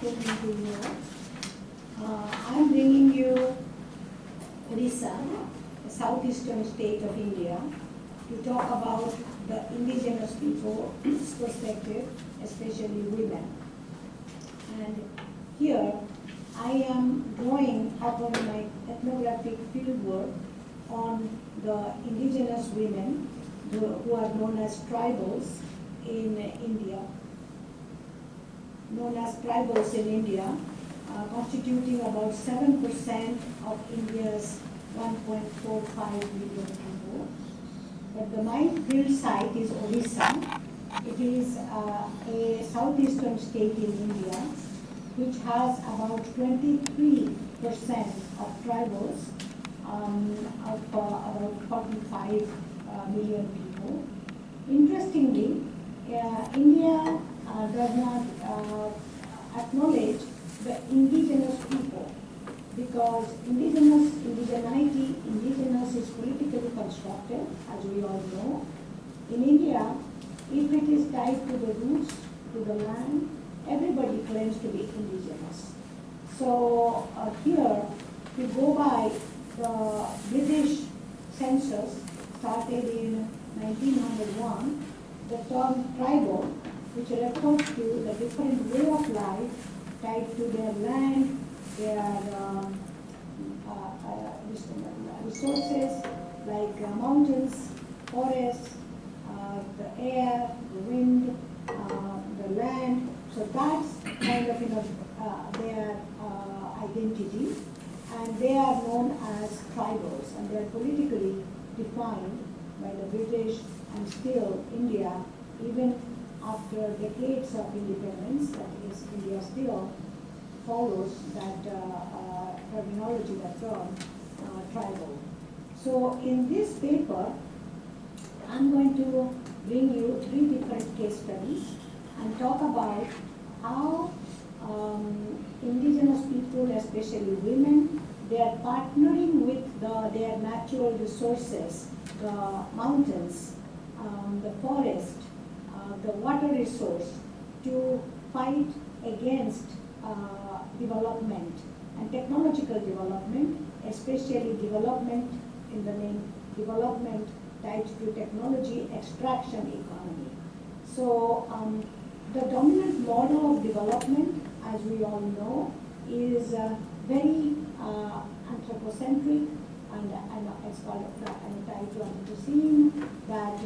afternoon to you. I'm bringing you Odisha, a southeastern state of India, to talk about the indigenous people's perspective, especially women. And here I am drawing upon my ethnographic fieldwork on the indigenous women who are known as tribals in India. Constituting about 7% of India's 1.45 million people. But the my field site is Odisha. It is a southeastern state in India, which has about 23% of tribals of about 45 million people. Interestingly, India does not acknowledge the indigenous people, because indigenous is politically constructed, as we all know. In India, if it is tied to the roots, to the land, everybody claims to be indigenous. So here, if you go by the British census started in 1901, the term tribal, which refers to the different way of life tied to their land, their resources like mountains, forests, the air, the wind, the land. So that's kind of their identity, and they are known as tribals, and they are politically defined by the British, and still India, even after decades of independence, that is, India still follows that terminology, that term, tribal. So in this paper, I'm going to bring you 3 different case studies and talk about how indigenous people, especially women, they are partnering with their natural resources, the mountains, the forest, the water resource, to fight against development and technological development, especially development in the name development tied to technology extraction economy. So the dominant model of development, as we all know, is very anthropocentric, and it's called tied to Anthropocene, that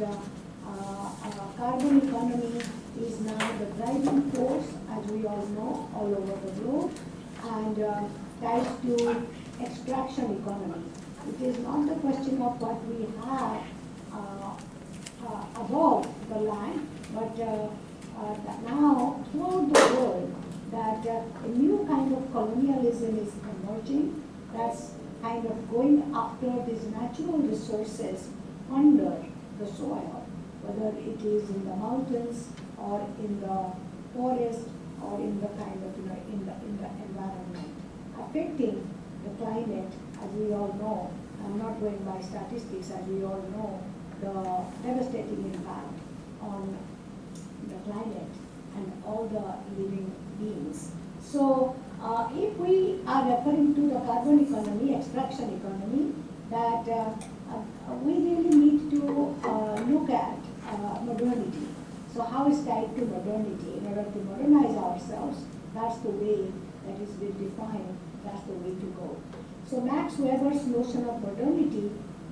carbon economy is now the driving force, as we all know, all over the globe, and tied to extraction economy. It is not the question of what we have above the land, but now throughout the world, that a new kind of colonialism is emerging, that's kind of going after these natural resources under the soil, whether it is in the mountains or in the forest or in the kind of, in the environment, affecting the climate, as we all know. I'm not going by statistics, as we all know, the devastating impact on the climate and all the living beings. So if we are referring to the carbon economy, extraction economy, that we really need to look at modernity. So how is tied to modernity? In order to modernize ourselves, that's the way that is been defined, that's the way to go. So Max Weber's notion of modernity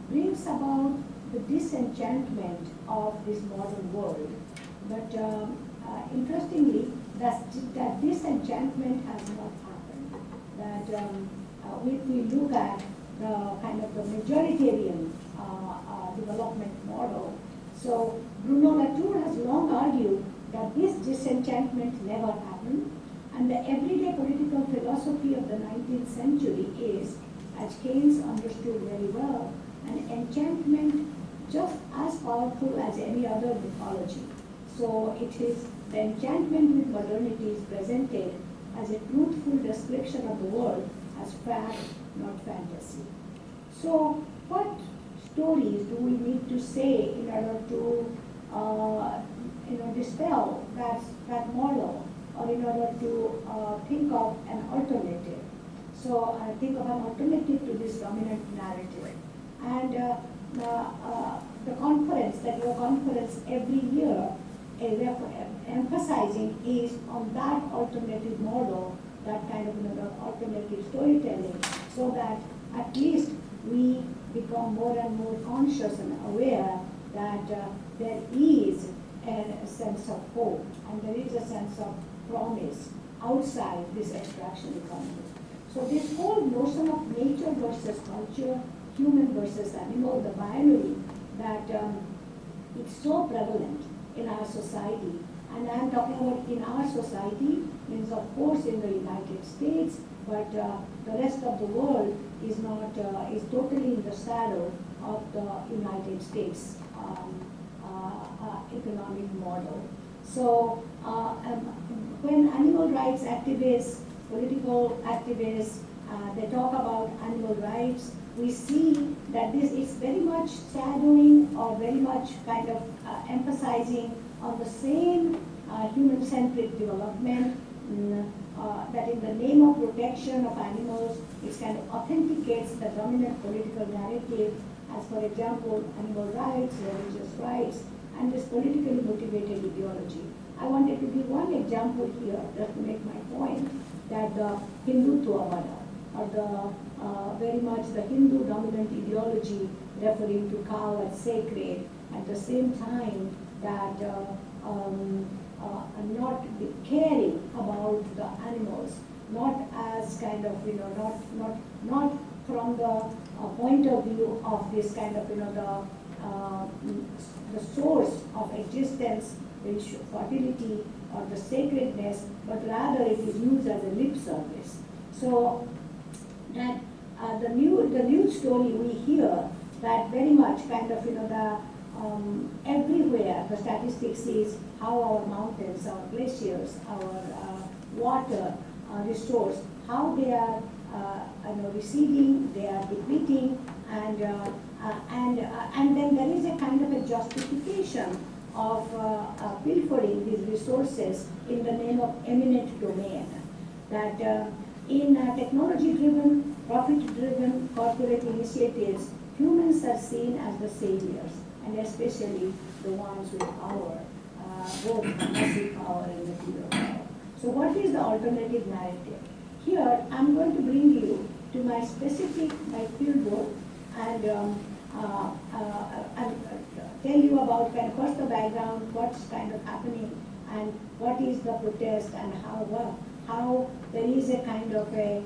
brings about the disenchantment of this modern world. But interestingly, that disenchantment has not happened. That if we look at the kind of the majoritarian development model, so Bruno Latour has long argued that this disenchantment never happened, and the everyday political philosophy of the 19th century is, as Keynes understood very well, an enchantment just as powerful as any other mythology. So it is the enchantment with modernity is presented as a truthful description of the world as fact, not fantasy. So what stories do we need to say in order to dispel that model or in order to think of an alternative. So think of an alternative to this dominant narrative. And the conference, that your conference every year emphasizing is on that alternative model, that kind of alternative storytelling, so that at least we become more and more conscious and aware that there is a sense of hope and there is a sense of promise outside this extraction economy. So this whole notion of nature versus culture, human versus animal, the binary, that it's so prevalent in our society. And I'm talking about in our society, means of course in the United States, but the rest of the world is not, is totally in the shadow of the United States economic model. So when animal rights activists, political activists, they talk about animal rights, we see that this is very much shadowing or very much kind of emphasizing on the same human-centric development, that in the name of protection of animals, it kind of authenticates the dominant political narrative, as for example, animal rights, religious rights, and this politically motivated ideology. I wanted to give one example here, just to make my point, that the Hindutva, or the very much the Hindu dominant ideology referring to cow as sacred, at the same time that not caring about the animals, not as kind of, not from the point of view of this kind of, the source of existence, which fertility or the sacredness, but rather it is used as a lip service. So that the new story we hear, that very much kind of, everywhere the statistics is how our mountains, our glaciers, our water resource, how they are receding, they are depleting, and then there is a kind of a justification of pilfering these resources in the name of eminent domain. That in technology-driven, profit-driven corporate initiatives, humans are seen as the saviors, and especially the ones with power, both massive power and material power. So what is the alternative narrative? Here, I'm going to bring you to my specific, my field work, and tell you about kind of what's the background, what's kind of happening, and what is the protest, and how there is a kind of a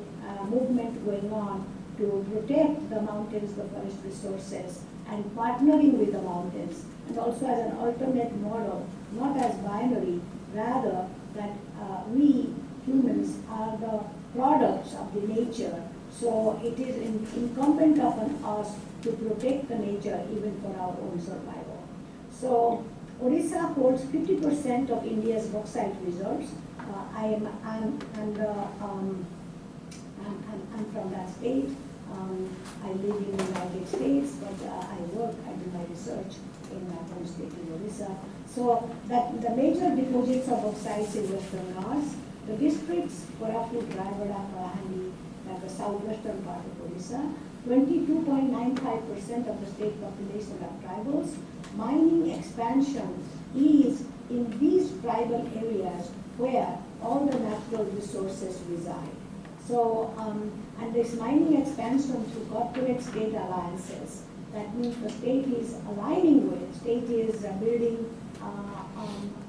movement going on to protect the mountains, the forest resources, and partnering with the mountains, and also as an alternate model, not as binary, rather that we humans are the products of the nature. So it is incumbent upon us to protect the nature even for our own survival. So Odisha holds 50% of India's bauxite reserves. I'm from that state. I live in the United States, but I do my research in my home state in Odisha. So that the major deposits of bauxite in Western Ghats, the districts Koraput, Rayagada, Kalahandi, like the southwestern part of Odisha, 22.95% of the state population are tribals. Mining expansion is in these tribal areas where all the natural resources reside. So, and this mining expansion through corporate state alliances, that means the state is aligning with, state is building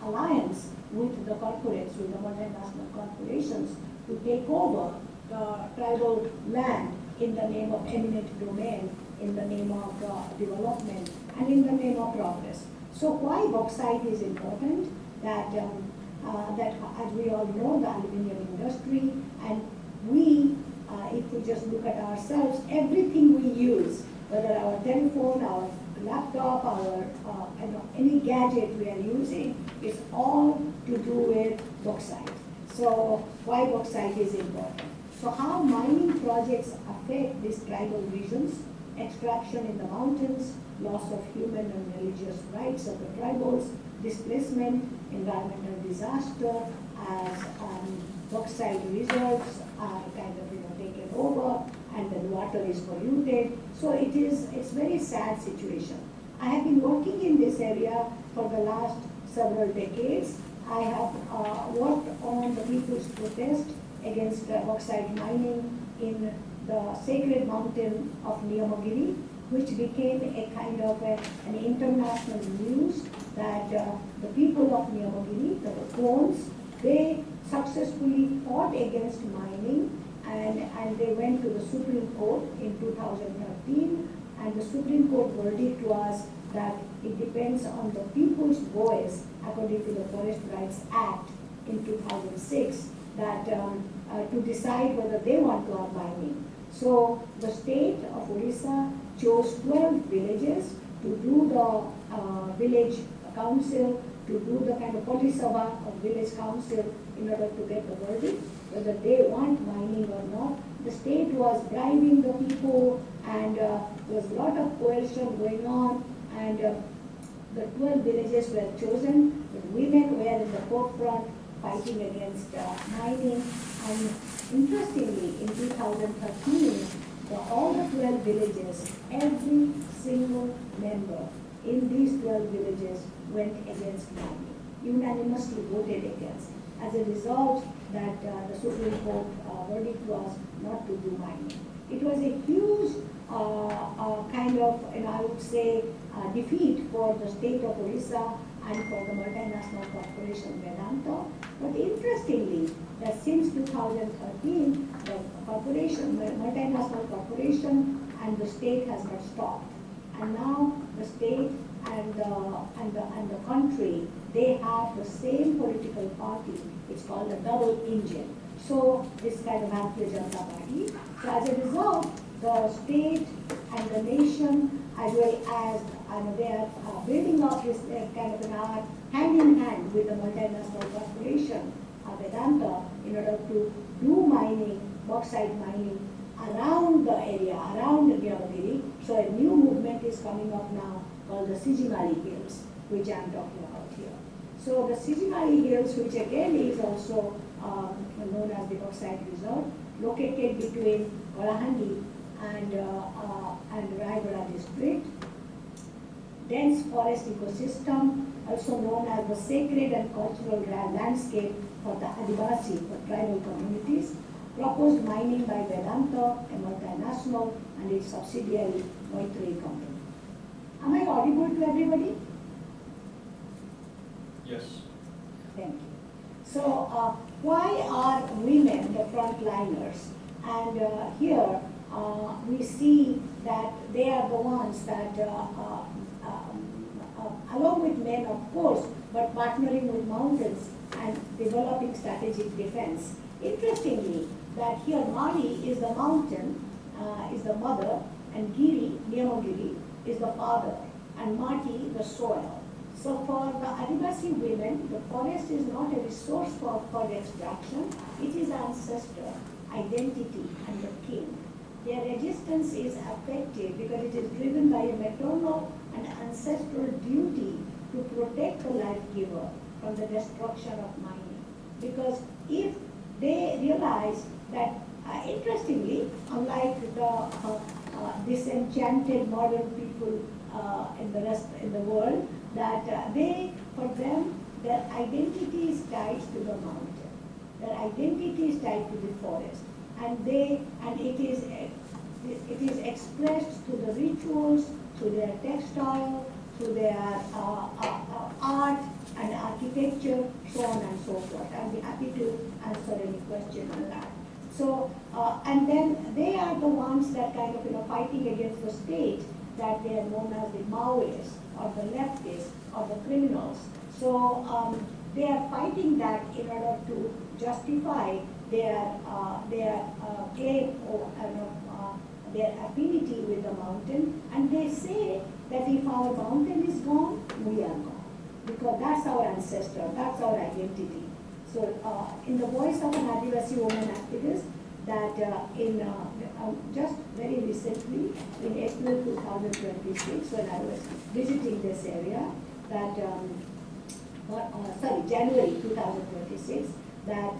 alliance with the corporates, with the multinational corporations to take over the tribal land in the name of eminent domain, in the name of development, and in the name of progress. So why bauxite is important? That as we all know, the aluminum industry, and we, if we just look at ourselves, everything we use, whether our telephone, our laptop, our any gadget we are using, is all to do with bauxite. So why bauxite is important? So how mining projects affect these tribal regions, extraction in the mountains, loss of human and religious rights of the tribals, displacement, environmental disaster, as bauxite reserves are kind of taken over, and the water is polluted. So it's very sad situation. I have been working in this area for the last several decades. I have worked on the people's protest against bauxite mining in the sacred mountain of Niyamagiri, which became a kind of an international news that the people of Niyamagiri, the Koans, they successfully fought against mining, and they went to the Supreme Court in 2013, and the Supreme Court verdict was that it depends on the people's voice according to the Forest Rights Act in 2006 that to decide whether they want to have mining. So the state of Odisha chose 12 villages to do the village council, to do the kind of Poli Sabha of village council in order to get the verdict, whether they want mining or not. The state was bribing the people, and there was a lot of coercion going on, and the 12 villages were chosen. The women were in the forefront fighting against mining. And interestingly, in 2013, all the 12 villages, every single member in these 12 villages went against mining, unanimously voted against. As a result, that the Supreme Court verdict was not to do mining. It was a huge kind of, I would say, defeat for the state of Odisha and for the multinational corporation Vedanta. But interestingly, that since 2013, the corporation, multinational corporation and the state has not stopped. And now the state and the country, they have the same political party. It's called the double engine. So this kind of Bharatiya Janata Party. So as a result, the state and the nation, as well as they are building up this kind of an art hand in hand with the multinational corporation Vedanta in order to do mining, bauxite mining around the area, around the Niyamagiri. So a new movement is coming up now called the Sijimari Hills, which I am talking about here. So the Sijimari Hills, which again is also known as the bauxite resort, located between Kalahandi and Raigada district. Dense forest ecosystem, also known as the sacred and cultural landscape for the Adivasi, for tribal communities. Proposed mining by Vedanta, a multinational, and its subsidiary Maitreyi company. Am I audible to everybody? Yes. Thank you. So why are women the frontliners? And here we see that they are the ones that, along with men of course, but partnering with mountains and developing strategic defense. Interestingly, that here Mari is the mountain, is the mother, and Giri, Niyamagiri, is the father, and Mati, the soil. So for the Adivasi women, the forest is not a resource for extraction, it is ancestor, identity, and the king. Their resistance is affected because it is driven by a maternal and ancestral duty to protect the life giver from the destruction of mining. Because if they realize that, interestingly, unlike the disenchanted modern people in the world, that for them, their identity is tied to the mountain. Their identity is tied to the forest, and it is expressed through the rituals, through their textile, through their art and architecture, so on and so forth. I'll be happy to answer any question on that. So, and then they are the ones that kind of fighting against the state, that they are known as the Maoists or the leftists or the criminals. So they are fighting that in order to justify their claim or their affinity with the mountain, and they say that if our mountain is gone, we are gone, because that's our ancestor, that's our identity. So in the voice of an Adivasi woman activist, that just very recently, in April 2026, when I was visiting this area, that January 2026, that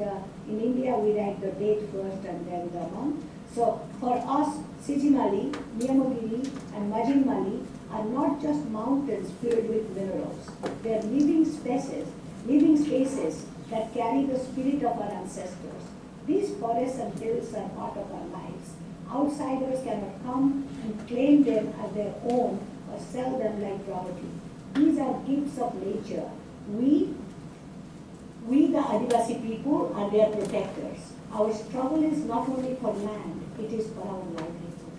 in India we write the date first and then the month. So for us, Sijimali, Niyamagiri and Majinmali are not just mountains filled with minerals. They are living spaces that carry the spirit of our ancestors. These forests and hills are part of our lives. Outsiders cannot come and claim them as their own or sell them like property. These are gifts of nature. We the Adivasi people, are their protectors. Our struggle is not only for land, it is for our livelihood,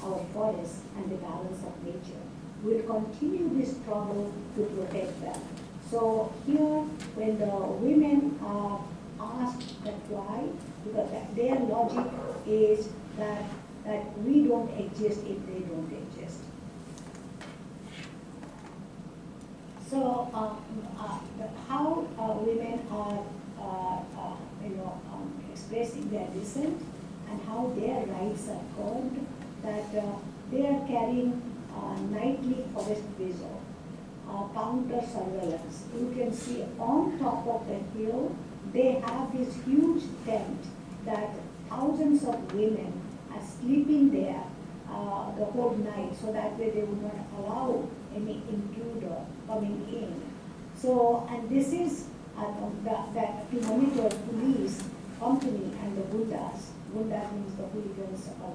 our forests, and the balance of nature. We'll continue this struggle to protect them. So here, when the women are asked that why, because their logic is that we don't exist if they don't exist. So how women are expressing their dissent and how their rights are curbed, that they are carrying nightly forest visual, counter surveillance. You can see on top of the hill, they have this huge tent that thousands of women are sleeping there the whole night, so that way they would not allow any intruder coming in. So, and this is that to monitor police, company, and the gundas. Gundas means the hooligans or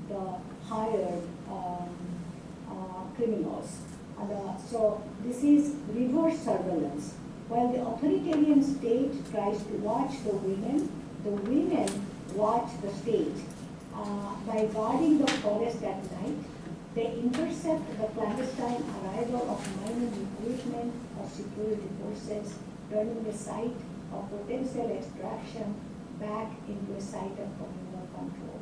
the hired criminals. So this is reverse surveillance. While the authoritarian state tries to watch the women watch the state. By guarding the forest at night, they intercept the clandestine arrival of mining equipment or security forces, turning the site of potential extraction back into a site of communal control.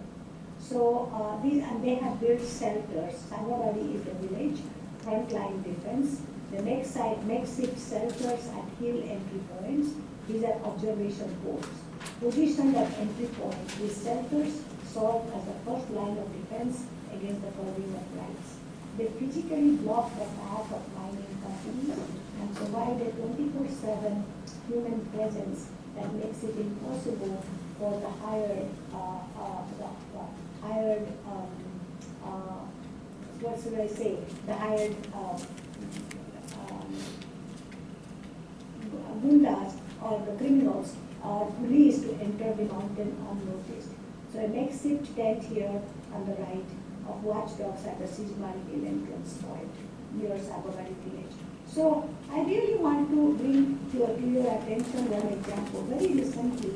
So and they have built shelters. Sangawadi is the village, frontline defense. The makeshift shelters at hill entry points. These are observation posts. Positioned at entry points, these shelters serve as the first line of defense against the curbing of rights. They physically block the path of mining companies and provide a 24/7 human presence that makes it impossible for the hired gundas or the criminals or police to enter the mountain unnoticed. So a makeshift tent here on the right of watchdogs at the Sijimali Hill entrance point near Sabagari village. So I really want to bring to your attention one example. Very recently,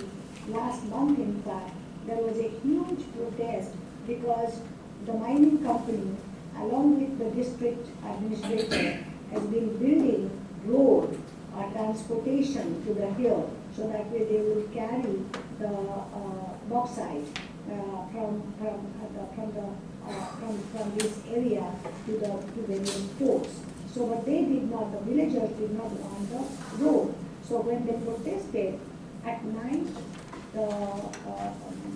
last month in fact, there was a huge protest because the mining company, along with the district administrator, has been building road or transportation to the hill, so that way they will carry the bauxite from this area to the main ports. So what they did not, the villagers did not want the road. So when they protested at night, the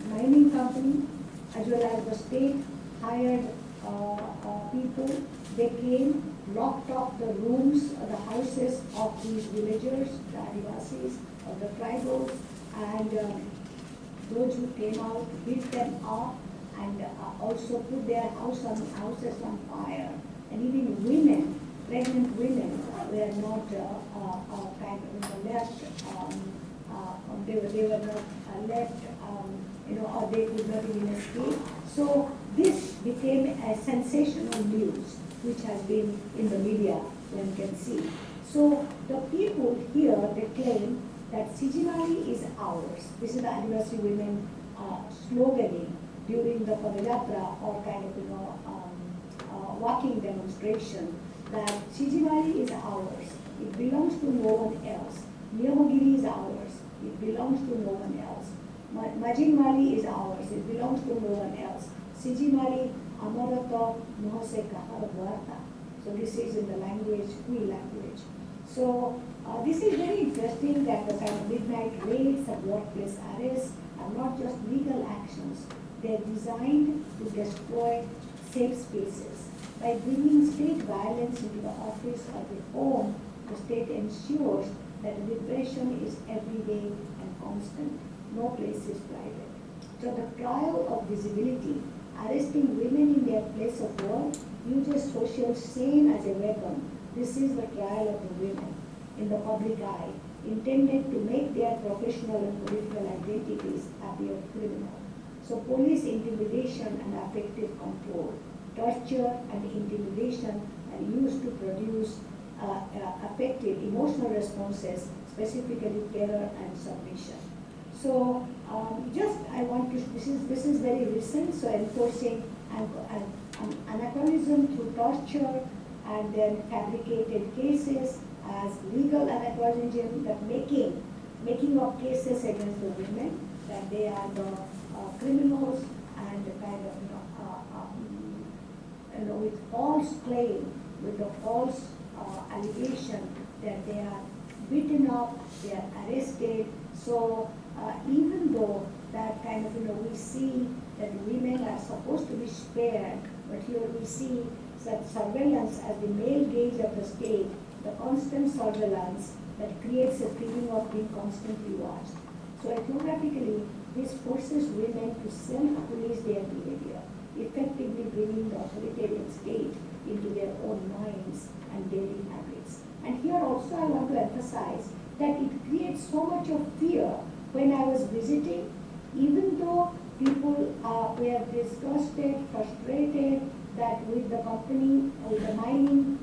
mining company as well as the state hired people. They came, locked up the rooms, the houses of these villagers, the Adivasis, of the tribals, and those who came out beat them up and also put their houses on fire. And even women, pregnant women, were not left. They were not left. Or they could not even escape. So this became a sensational news, which has been in the media, one can see. So the people here, they claim that Sijimali is ours. This is the Adivasi women sloganing during the Padayatra or walking demonstration, that Sijimali is ours. It belongs to no one else. Niyamagiri is ours. It belongs to no one else. Majinmali is ours. It belongs to no one else. Sijimali Amarata Mohose Kahar Varta. So this is in the language, Kui language. So this is very interesting that the kind of midnight raids and workplace arrests are not just legal actions. They are designed to destroy safe spaces. By bringing state violence into the office or the home the state ensures that repression is everyday and constant. No place is private. So the trial of visibility, arresting women in their place of work, uses social shame as a weapon. This is the trial of the women in the public eye, intended to make their professional and political identities appear criminal. So police intimidation and affective control, torture and intimidation are used to produce affective emotional responses, specifically terror and submission. So just I want to, this is very recent, so enforcing anachronism through torture and then fabricated cases as legal anachronism, that making of cases against the women, that they are the criminals and the kind of with false claim, with the false allegation that they are beaten up, they are arrested. So even though that kind of we see that women are supposed to be spared, but here we see that surveillance as the male gaze of the state, the constant surveillance that creates a feeling of being constantly watched. So ethnographically, this forces women to self-police their behavior, effectively bringing the authoritarian state into their own minds and daily habits. And here also I want to emphasize that it creates so much of fear. When I was visiting, even though people were disgusted, frustrated that with the company, with the mining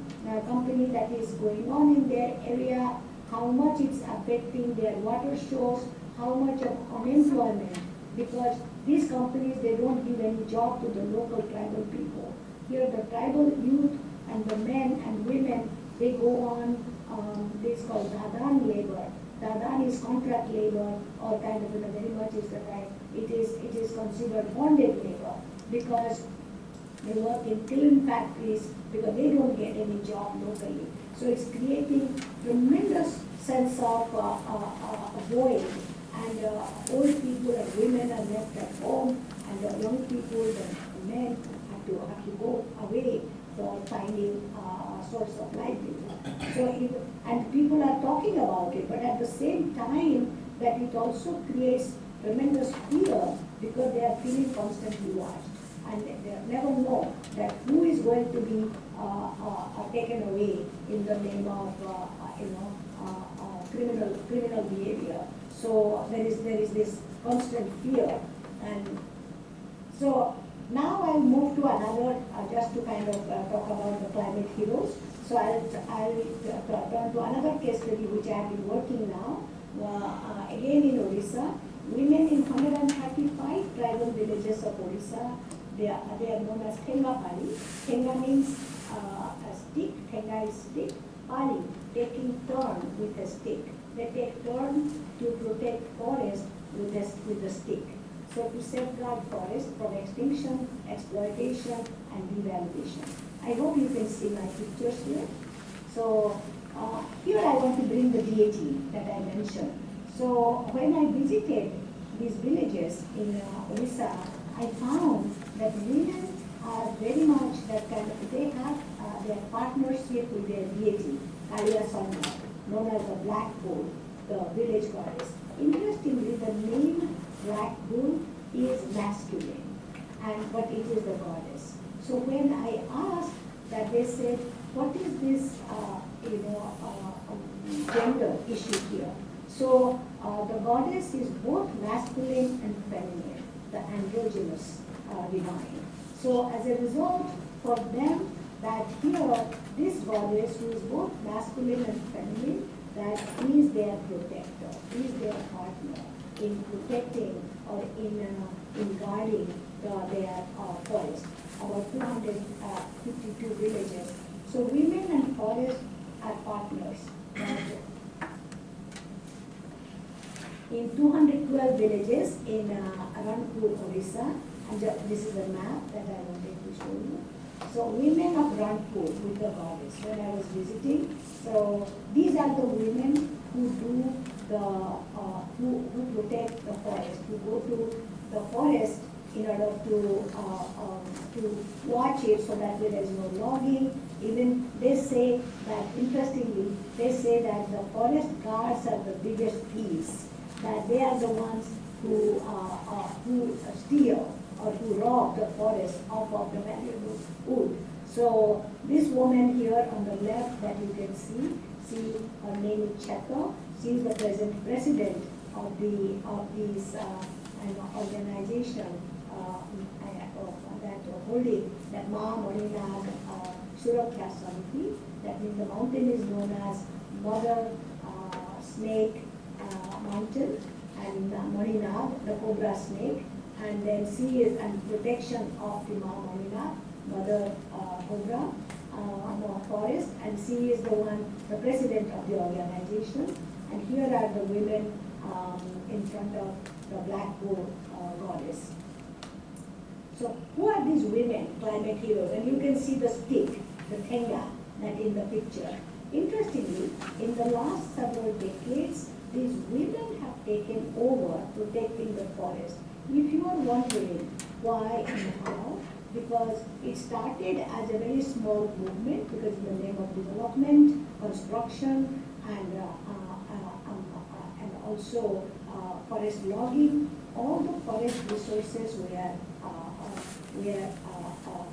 company that is going on in their area, how much it's affecting their water source, how much of unemployment, because these companies, they don't give any job to the local tribal people. Here the tribal youth and the men and women, they go on, this is called Dadan labor. Dadan is contract labor, or kind of very much is the right, it is considered bonded labor, because they work in kiln factories because they don't get any job locally. So it's creating tremendous sense of void, and old people and women are left at home, and the young people, the men have to go away for finding a source of livelihood. So and people are talking about it, but at the same time that it also creates tremendous fear because they are feeling constantly watched, and they never know that who is going to be taken away in the name of criminal behavior. So there is this constant fear. And so now I'll move to another, just to kind of talk about the climate heroes. So I'll turn to another case study which I have been working now, again in Orissa. Women in 135 tribal villages of Orissa, they are known as Thenga Pali. Thenga means a stick, Thenga is stick, Pali, taking turn with a stick. They take turn to protect forest with a stick. So to safeguard forest from extinction, exploitation, and devaluation. I hope you can see my pictures here. So here I want to bring the deity that I mentioned. So when I visited these villages in Orissa, I found that women are very much that kind of, they have their partnership with their deity, Kaliya Sangha, known as the Black Bull, the village goddess. Interestingly, the name Black Bull is masculine, but it is the goddess. So when I asked that, they said, what is this gender issue here? So the goddess is both masculine and feminine, the androgynous divine. So as a result, for them, that here, this goddess who is both masculine and feminine, that is their protector, is their partner in protecting or in guarding their forest, about 252 villages. So women and forest are partners. In 212 villages in Ranpur, Orissa, and this is a map that I wanted to show you. So women of Ranpur with the goddess, when I was visiting. So these are the women who do the, who protect the forest, who go to the forest in order to watch it so that there is no logging, Even they say that, interestingly, they say that the forest guards are the biggest thieves, that they are the ones who steal or who rob the forest of the valuable wood. So this woman here on the left that you can see her name is Chetta. She is the present president of this organization that holding that Mahamaninath Suraksha Samiti. That means the mountain is known as Mother Snake Mountain, and Maninath, the cobra snake, and then she is in protection of the Mahamaninath, Mother Cobra forest, and she is the president of the organization. And here are the women in front of the black bull goddess. So who are these women, climate heroes? And you can see the stick, the tenga, that in the picture. Interestingly, in the last several decades, these women have taken over protecting the forest. If you are wondering why and how, because it started as a very small movement, because in the name of development, construction, and also forest logging, all the forest resources were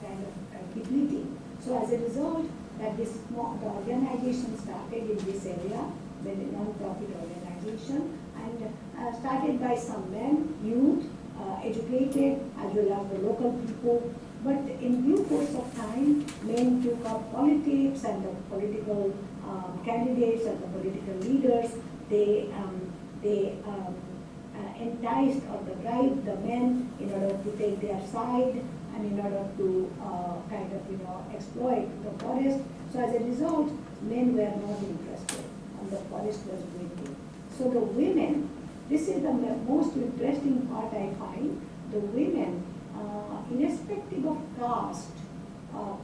kind of depleting. So as a result, that the organization started in this area, the non-profit organization, and started by some men, youth, educated, as well as the local people. But in due course of time, men took up politics, and the political candidates and the political leaders, they enticed or bribed the men in order to take their side and in order to kind of exploit the forest. So as a result, men were not interested and the forest was dwindling. So the women, this is the most interesting part I find, the women, irrespective of caste,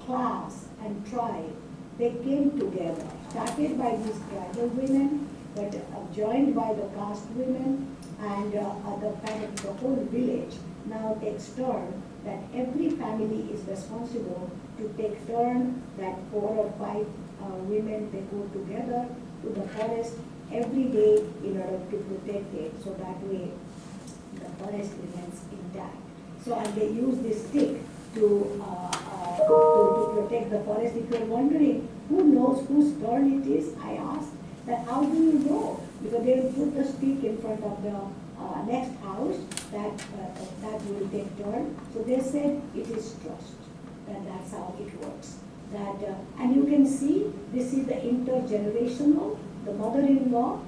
class and tribe, they came together, started by these tribal women, but joined by the caste women, and the kind of the whole village now takes turn, that every family is responsible to take turn, that 4 or 5 women, they go together to the forest every day in order to protect it, so that way the forest remains intact. So and they use this stick to protect the forest. If you're wondering who knows whose turn it is, I asked that how do you know? Because they will put the stick in front of the next house that will take turn. So they said it is trust. That's how it works. And you can see this is the intergenerational. The mother-in-law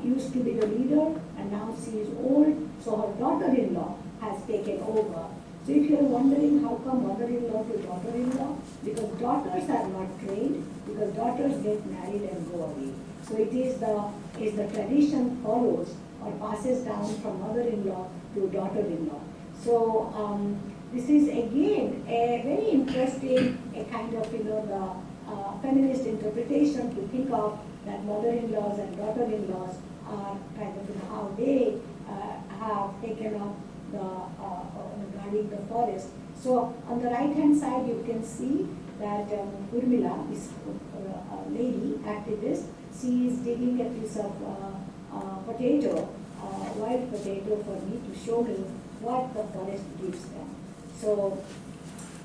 used to be the leader, and now she is old, so her daughter-in-law has taken over. So if you are wondering how come mother-in-law to daughter-in-law, because daughters are not trained, because daughters get married and go away. So it is the tradition follows or passes down from mother-in-law to daughter-in-law. So this is again a very interesting, a kind of the feminist interpretation to think of, that mother-in-laws and daughter-in-laws are kind of how they have taken up guarding the forest. So on the right hand side you can see that Urmila, this lady activist, she is digging a piece of potato, wild potato, for me to show me what the forest gives them. So,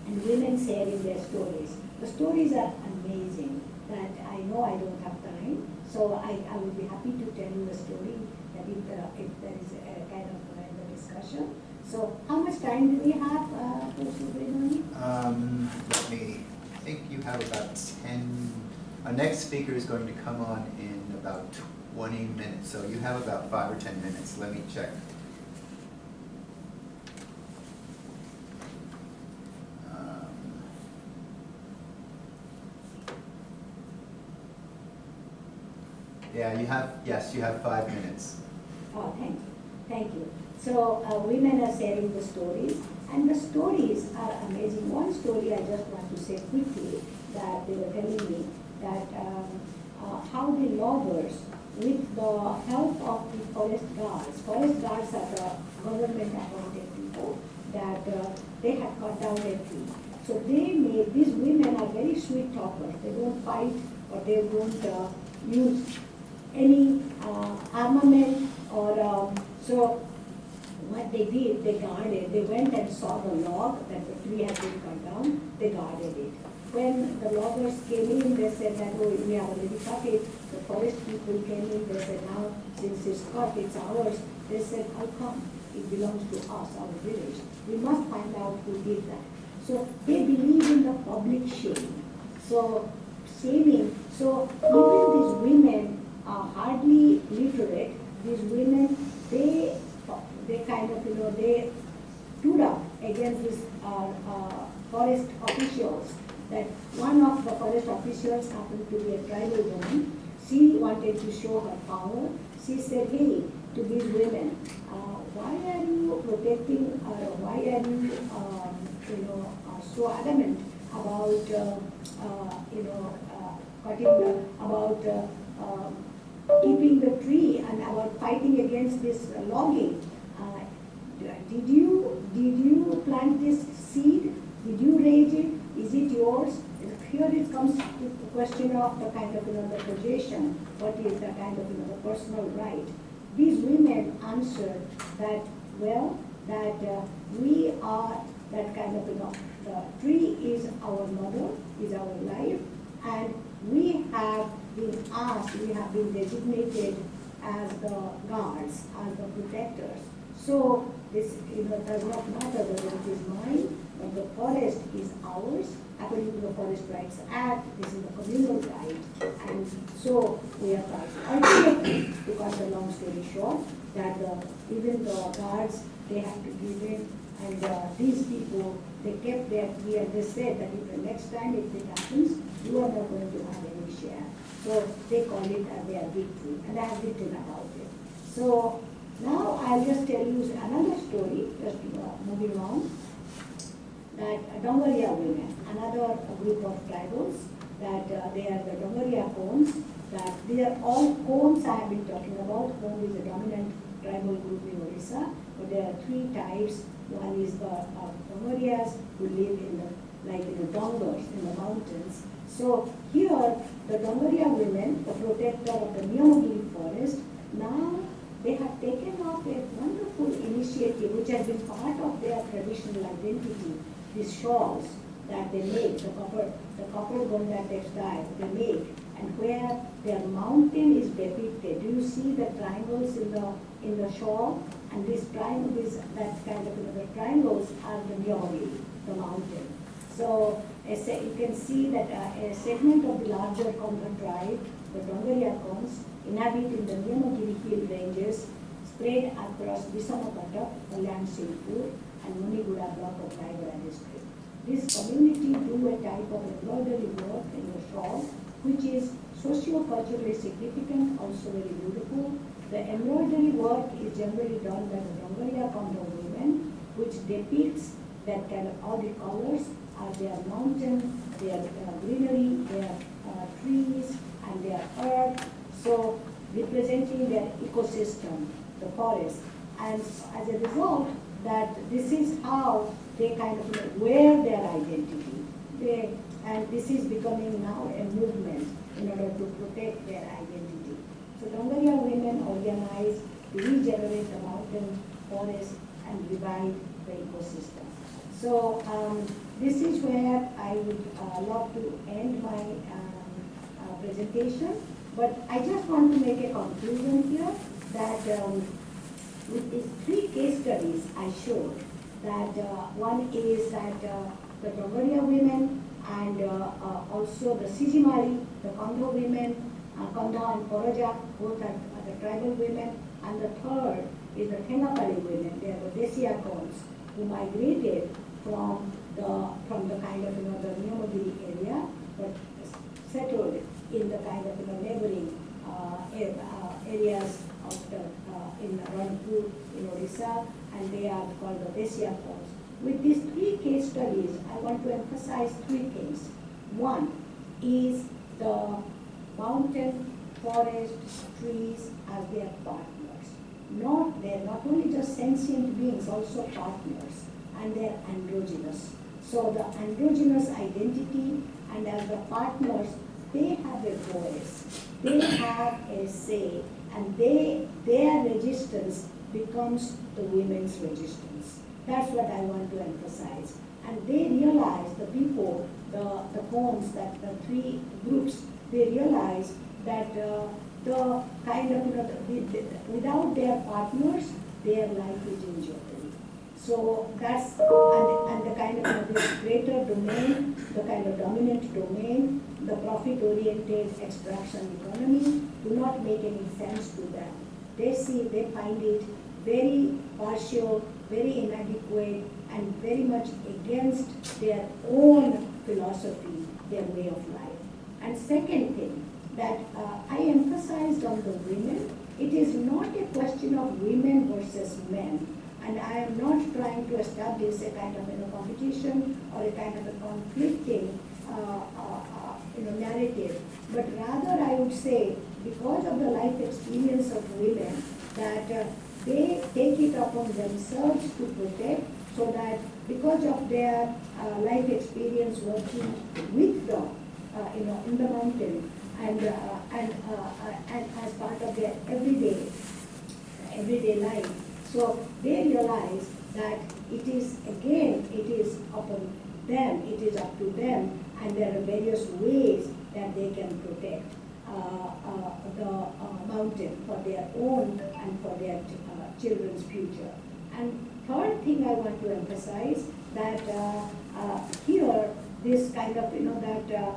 and women sharing their stories. The stories are amazing, that I know I don't have time, so I would be happy to tell you a story that if there is a kind of discussion. So how much time do we have, let me think you have about 10. Our next speaker is going to come on in about 20 minutes, so you have about 5 or 10 minutes. Let me check. Yeah, you have 5 minutes. Oh, thank you. Thank you. So women are sharing the stories, and the stories are amazing. One story I just want to say quickly, that they were telling me that how the loggers, with the help of the forest guards are the government appointed people, that they had cut down a tree. So these women are very sweet talkers. They don't fight or they don't use any armament or so what they did, they guarded, they went and saw the log that the tree had been cut down, they guarded it. When the loggers came in, they said that, oh, we have already cut it. The forest people came in, they said, now since it's cut, it's ours. They said, how come? It belongs to us, our village. We must find out who did that. So they believe in the public shame. So shaming, so even these women are hardly literate. These women, they kind of, they stood up against these forest officials. That one of the forest officials happened to be a tribal woman. She wanted to show her power. She said, hey, to these women, why are you protecting, why are you, so adamant about, keeping the tree and about fighting against this logging? Did you plant this seed? Did you raise it? Is it yours? Here it comes to the question of the kind of, the possession. What is the kind of, the personal right? These women answered that, well, that we are that kind of, the tree is our mother, is our life, and we have been asked, we have been designated as the guards, as the protectors. So this, does not matter whether it is mine, but the forest is ours. According to the Forest Rights Act, this is the communal right, and so we are trying. Ultimately, to cut the long story short, that even the guards, they have to give in, and these people, they kept their key, and they said that if the next time if it happens, you are not going to have any share. So they call it their victory, and I have written about it. So now I'll just tell you another story, just moving on, that Dongoria women, another group of tribals, that they are the Dongoria Kones, that they are all Kones I have been talking about. Kone is a dominant tribal group in Orissa, but there are three types. One is the Dongorias who live in the Dongors, in the mountains. So here, the Dongoria women, the protector of the Niyamagiri forest, now they have taken up a wonderful initiative which has been part of their traditional identity. These shawls that they make, the copper gonda textile they make, and where their mountain is depicted. Do you see the triangles in the shawl? And this triangle is that kind of, the triangles are the Niyamagiri, the mountain. So you can see that a segment of the larger Konda tribe, the Dongoria Kones, inhabit in the Niyamagiri hill ranges spread across Visakhapatnam, Kalyan Singapore, and Muniguda block of Raigada district. This community do a type of embroidery work in the shawl, which is socio-culturally significant, also very beautiful. The embroidery work is generally done by the Dongoria Konda women, which depicts that kind of all the colors are their mountain, their greenery, their trees, and their earth. So representing their ecosystem, the forest. And as a result, that this is how they kind of wear their identity. And this is becoming now a movement in order to protect their identity. So Dongoria women organize to regenerate the mountain forest and revive the ecosystem. So this is where I would love to end my presentation. But I just want to make a conclusion here that with these three case studies I showed, that one is that the Dongoria women and also the Sijimari, the Kondo women, Konda and Koroja, both are the tribal women, and the third is the Thengapali women. They are the Desia Kones who migrated from the kind of the Niyamagiri area, but settled in the kind of neighboring areas of the in Ranpur, in Orissa, and they are called the Desia Kones. With these three case studies, I want to emphasize three things. One is the mountain, forest, trees as their partners. They're not only just sentient beings, also partners, and they're androgynous. So the androgynous identity, and as the partners, they have a voice, they have a say, and their resistance becomes the women's resistance. That's what I want to emphasize. And they realize, the people, the cones, that the three groups, they realize that the kind of, without their partners, their life is in jeopardy. So that's, and the kind of this greater domain, the kind of dominant domain, the profit-oriented extraction economy do not make any sense to them. They find it very partial, very inadequate, and very much against their own philosophy, their way of life. And second thing, that I emphasized on the women, it is not a question of women versus men. And I am not trying to establish a kind of competition or a kind of a conflicting narrative, but rather I would say, because of the life experience of women, that they take it upon themselves to protect, so that because of their life experience working with the in the mountain, and as part of their everyday life. So they realize that it is upon them, it is up to them, and there are various ways that they can protect the mountain for their own and for their children's future. And third thing I want to emphasize, that here, this kind of, that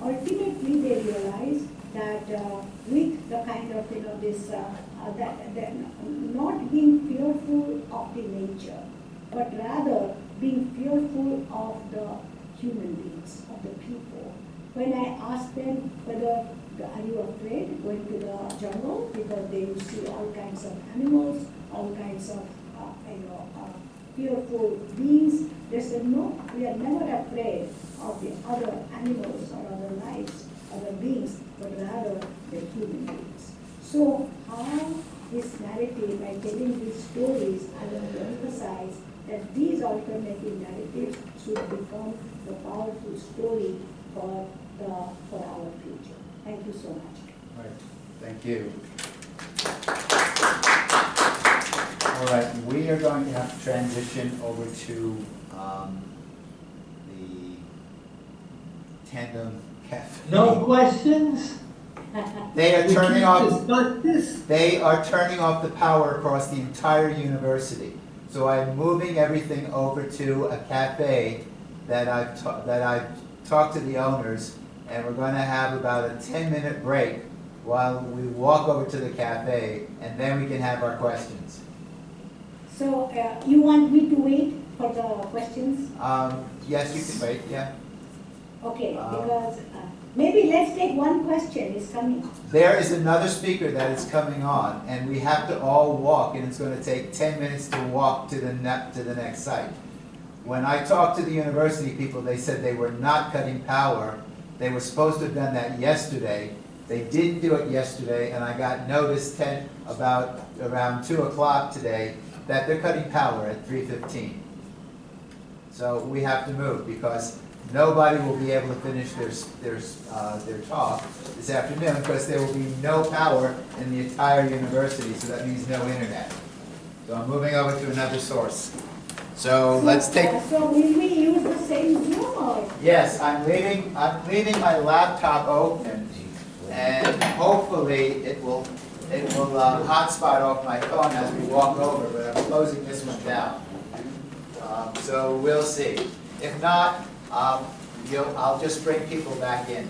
ultimately they realize that with the kind of, this, that not being fearful of the nature, but rather being fearful of the human beings, of the people. When I ask them whether, are you afraid going to the jungle, because they will see all kinds of animals, all kinds of fearful beings, they said, no, we are never afraid of the other animals or other lives, other beings, but rather the human beings. So how this narrative, by telling these stories, I want to emphasize that these alternative narratives should become the powerful story for our future. Thank you so much. Right. Thank you. All right, we are going to have to transition over to the Tandem Cafe. No questions? They are We turning can't off. discuss this? They are turning off the power across the entire university. So I'm moving everything over to a cafe that I've talked to the owners, and we're going to have about a 10-minute break while we walk over to the cafe, and then we can have our questions. So you want me to wait for the questions? Yes, you can wait, yeah. Okay, because maybe let's take one question, is coming. There is another speaker that is coming on, and we have to all walk, and it's going to take 10 minutes to walk to the next site. When I talked to the university people, they said they were not cutting power. They were supposed to have done that yesterday. They didn't do it yesterday, and I got notice around 2 o'clock today that they're cutting power at 3:15. So we have to move, because nobody will be able to finish their talk this afternoon, because there will be no power in the entire university, so that means no internet. So I'm moving over to another source. So let's take. So will we use the same Zoom or? Yes, I'm leaving my laptop open, and hopefully it will hotspot off my phone as we walk over, but I'm closing this one down. So we'll see. If not, I'll just bring people back in.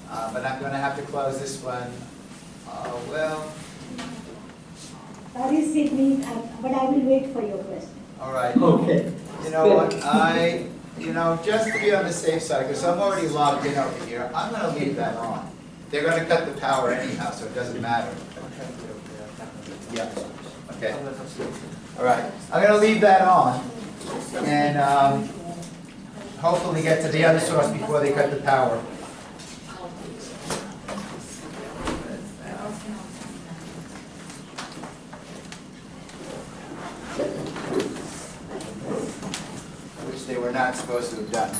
But I'm going to have to close this one. Well. Sorry, Sydney, but I will wait for your question. All right. Okay. You know what? Just to be on the safe side, because I'm already logged in over here, I'm going to leave that on. They're going to cut the power anyhow, so it doesn't matter. Yeah. Okay. All right. I'm going to leave that on, and hopefully get to the other source before they cut the power. Which they were not supposed to have done.